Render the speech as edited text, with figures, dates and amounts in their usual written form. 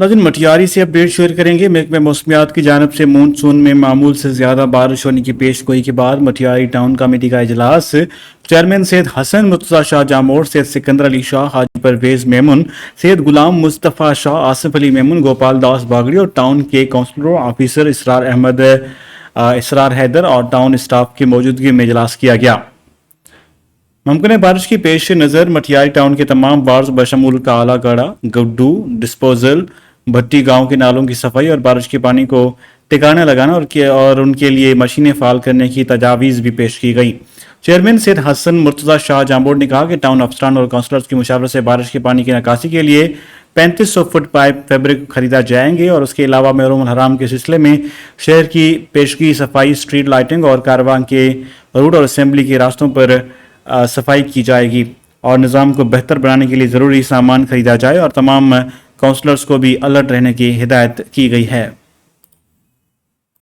नाज़रीन मटियारी से update share करेंगे। महकमे मौसमियात की जानब से मानसून में मामूल से ज़्यादा बारिश होने की पेश गोई के बाद मटियारी टाउन कमेटी का इजलास चेयरमैन सैयद हसन मुर्तज़ा शाह जामोर, सैयद सिकंदर अली शाह, हाजी परवेज मेमन, सैयद गुलाम मुस्तफ़ा शाह, आसिफ अली मेमन, गोपाल दास बागड़ी और टाउन के काउंसलर ऑफिसर इसरार हैदर और टाउन स्टाफ की मौजूदगी में इजलास किया गया। मुमकिन बारिश की पेश नज़र मटियारी टाउन के तमाम वार्ड बशमूल काला गड़ा, गुड्डू, डिस्पोजल, भट्टी गांव के नालों की सफाई और बारिश के पानी को टिकाने लगाना और उनके लिए मशीनें फाल करने की तजावीज़ भी पेश की गई। चेयरमैन सैयद हसन मुर्तज़ा शाह जामोर ने कहा कि टाउन अफसरान और काउंसलर्स की मुशावरत से बारिश के पानी की निकासी के लिए 3500 फुट पाइप फैब्रिक खरीदा जाएंगे और उसके अलावा महरूम हराम के सिलसिले में शहर की पेशगी सफाई, स्ट्रीट लाइटिंग और कारवां के रोड और असेंबली के रास्तों पर सफाई की जाएगी और निज़ाम को बेहतर बनाने के लिए ज़रूरी सामान खरीदा जाए और तमाम काउंसलर्स को भी अलर्ट रहने की हिदायत की गई है।